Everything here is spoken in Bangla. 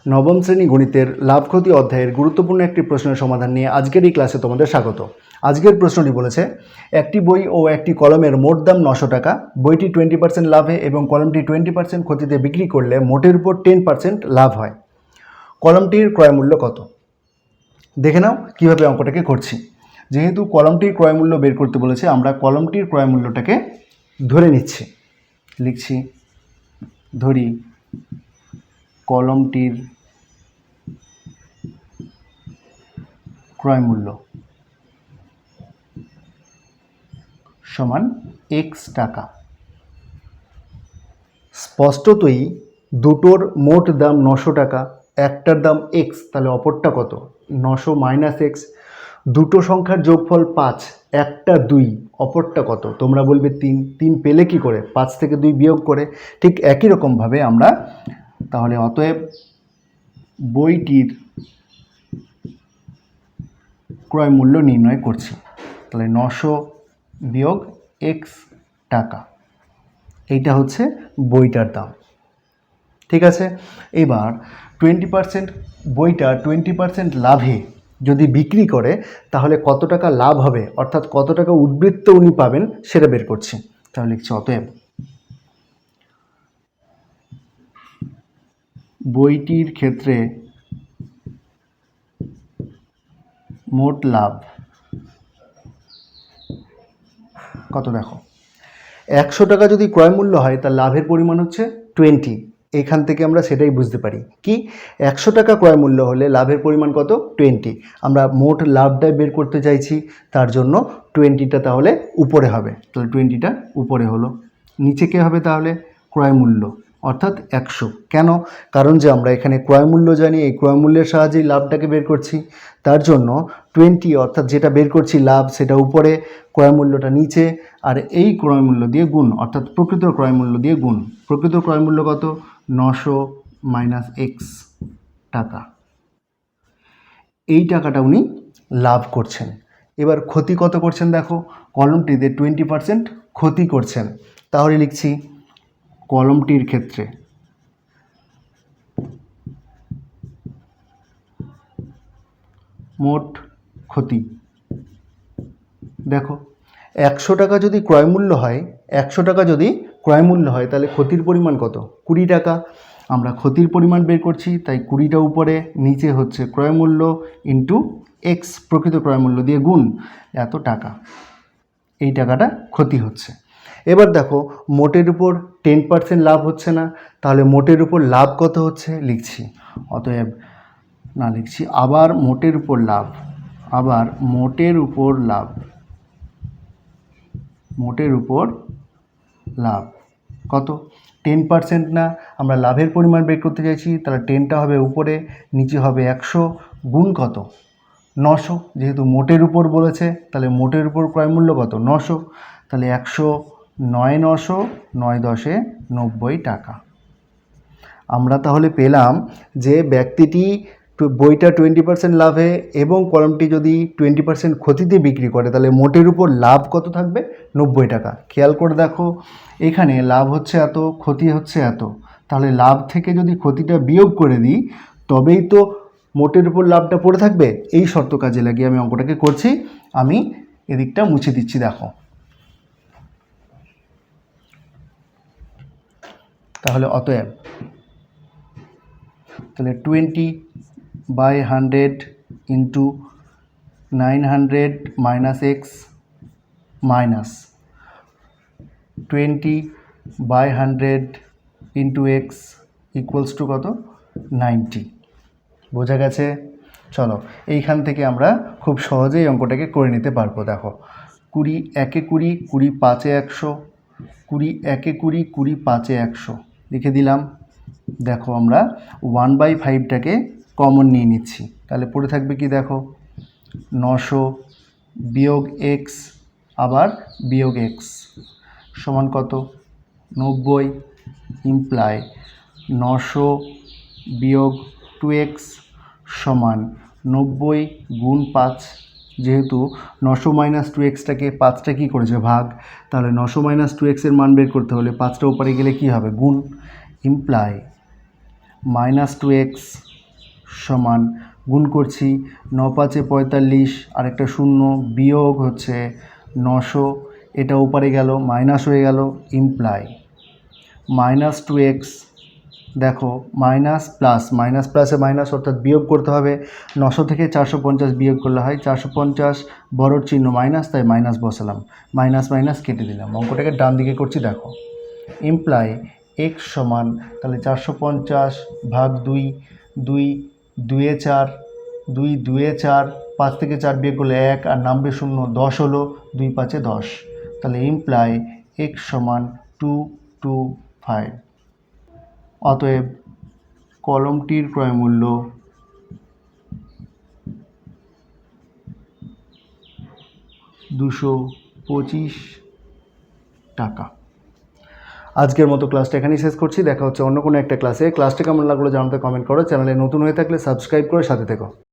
নবম শ্রেণী গণিতের লাভ ক্ষতি অধ্যায়ের গুরুত্বপূর্ণ একটি প্রশ্নের সমাধান নিয়ে আজকের এই ক্লাসে তোমাদের স্বাগত। আজকের প্রশ্নটি বলেছে, একটি বই ও একটি কলমের মোট দাম 900 টাকা। বইটি 20% লাভে এবং কলমটি 20% ক্ষতিতে বিক্রি করলে মোটের উপর 10% লাভ হয়। কলমটির ক্রয় মূল্য কত? দেখে নাও কীভাবে অঙ্কটাকে করছি। যেহেতু কলমটির ক্রয় মূল্য বের করতে বলেছে, আমরা কলমটির ক্রয় মূল্যটাকে ধরে নিচ্ছি। লিখছি, ধরি কলমটির ক্রয় মূল্য সমান x টাকা। স্পষ্টতই দুটোর মোট দাম 900 টাকা, একটার দাম x, তাহলে অপরটা কত? 900 মাইনাস x। দুটো সংখ্যার যোগফল 5, একটা 2, অপরটা কত? তোমরা বলবে 3। 3 পেলে কি করে? 5 থেকে 2 বিয়োগ করে। ঠিক একই রকমভাবে আমরা তাহলে অতএব বইটির ক্রয় মূল্য নির্ণয় করছি। তাহলে 900 বিয়োগ x টাকা, এইটা হচ্ছে বইটার দাম। ঠিক আছে, এবার 20% বইটা 20% লাভে যদি বিক্রি করে তাহলে কত টাকা লাভ হবে, অর্থাৎ কত টাকা উদ্বৃত্ত উনি পাবেন সেটা বের করছি। তাহলে লিখছি অতএব বইটির ক্ষেত্রে মোট লাভ কত? দেখো, 100 টাকা যদি ক্রয় মূল্য হয় তার লাভের পরিমাণ হচ্ছে 20। এখান থেকে আমরা সেটাই বুঝতে পারি কি, 100 টাকা ক্রয় মূল্য হলে লাভের পরিমাণ কত? 20। আমরা মোট লাভটাই বের করতে চাইছি, তার জন্য 20টা তাহলে উপরে হবে। তাহলে 20টা উপরে হলো। নিচে কে হবে তাহলে? ক্রয় মূল্য, অর্থাৎ 100। কেন? কারণ যে আমরা এখানে ক্রয় মূল্য জানি, এই ক্রয় মূল্যের সাহায্যেই লাভটাকে বের করছি। তার জন্য 20 অর্থাৎ যেটা বের করছি লাভ, সেটা উপরে, ক্রয় মূল্যটা নিচে, আর এই ক্রয় মূল্য দিয়ে গুণ, অর্থাৎ প্রকৃত ক্রয় মূল্য দিয়ে গুণ। প্রকৃত ক্রয় মূল্য কত? 900 মাইনাস x টাকা। এই টাকাটা উনি লাভ করছেন। এবার ক্ষতি কত করছেন? দেখো, কলমটিতে 20% ক্ষতি করছেন। তাহলে লিখছি কলমটির ক্ষেত্রে মোট ক্ষতি। দেখো, 100 টাকা যদি ক্রয় মূল্য হয়, 100 টাকা যদি ক্রয় মূল্য হয় তাহলে ক্ষতির পরিমাণ কত? 20 টাকা। আমরা ক্ষতির পরিমাণ বের করছি, তাই 20টা উপরে, নিচে হচ্ছে ক্রয় মূল্য ইন্টু x, প্রকৃত ক্রয় মূল্য দিয়ে গুণ এত টাকা। এই টাকাটা ক্ষতি হচ্ছে। এবার দেখো, মোটের উপর 10% লাভ হচ্ছে না, তাহলে মোটের উপর লাভ কত হচ্ছে? লিখছি অতএব, না লিখছি আবার মোটের উপর লাভ, আবার মোটের উপর লাভ, মোটের উপর লাভ কত? 10% না, আমরা লাভের পরিমাণ বের করতে চাইছি, তাহলে 10টা হবে উপরে, নিচে হবে 100, গুণ কত? 900। যেহেতু মোটের উপর বলেছে, তাহলে মোটের উপর ক্রয় মূল্য কত? 900। তাহলে 100 9 900 9 10 90 টাকা। আমরা তাহলে পেলাম যে ব্যক্তিটি বইটা 20% লাভে এবং কলমটি যদি 20% ক্ষতিতে বিক্রি করে, তাহলে মোটের উপর লাভ কত থাকবে? 90 টাকা। খেয়াল করে দেখো, এখানে লাভ হচ্ছে এত, ক্ষতি হচ্ছে এত, তাহলে লাভ থেকে যদি ক্ষতিটা বিয়োগ করে দিই তবেই তো মোটের উপর লাভটা পড়ে থাকবে। এই শর্ত কাজে লাগিয়ে আমি অঙ্কটাকে করছি। আমি এদিকটা মুছে দিচ্ছি। দেখো, তাহলে অতএব তাহলে 20/100 into 900 minus x minus 20/100 into x equals to কত? 90। বোঝা গেছে? চলো, এইখান থেকে আমরা খুব সহজেই অঙ্কটাকে করে নিতে পারবো। দেখো, 20 একে 20, 20 5 100, 20 একে 20, 20 5 100 লিখে দিলাম। দেখো, আমরা 1/5টাকে কমন নিয়ে নিচ্ছি, তাহলে পড়ে থাকবে কি? দেখো, 900 বিয়োগ এক্স আবার বিয়োগ এক্স সমান কত? 90, ইমপ্লাই 900 বিয়োগ 2x সমান 90 গুণ 5। যেহেতু 900 মাইনাস 2xটাকে 5টা কী করেছে? ভাগ। তাহলে 900 মাইনাস 2x এর মান বের করতে হলে 5টা উপরে গেলে কি হবে? গুণ। ইমপ্লাই -2x সমান গুণ করছি 9 5 45 আরেকটা শূন্য বিয়োগ হচ্ছে 900, এটা উপরে গেল মাইনাস হয়ে গেল, ইমপ্লাই -2x, দেখো মাইনাস প্লাসে মাইনাস অর্থাৎ বিয়োগ করতে হবে। 900 থেকে 450 বিয়োগ করলে হয় 450, বড়র চিহ্ন মাইনাস, তাই মাইনাস বসালাম, মাইনাস মাইনাস কেটে দিলাম, অঙ্কটাকে ডান দিকে করছি দেখো। ইমপ্লাই x সমান তাহলে 450 ভাগ 2, 2 2 4, 2 2 4, 5 থেকে 4 বিয়োগ করলে 1 আর নামবে 0, 10 হলো, 2 5 10, তাহলে ইমপ্লাই x সমান 225। অতএব কলমটির ক্রয় মূল্য 225 টাকা। আজকের মতো ক্লাসটা এখানেই শেষ করছি, দেখা হচ্ছে অন্য কোনো একটা ক্লাসে। ক্লাসটা কেমন লাগলো জানাতে কমেন্ট করো, চ্যানেলে নতুন হয়ে থাকলে সাবস্ক্রাইব করে সাথে থেকো।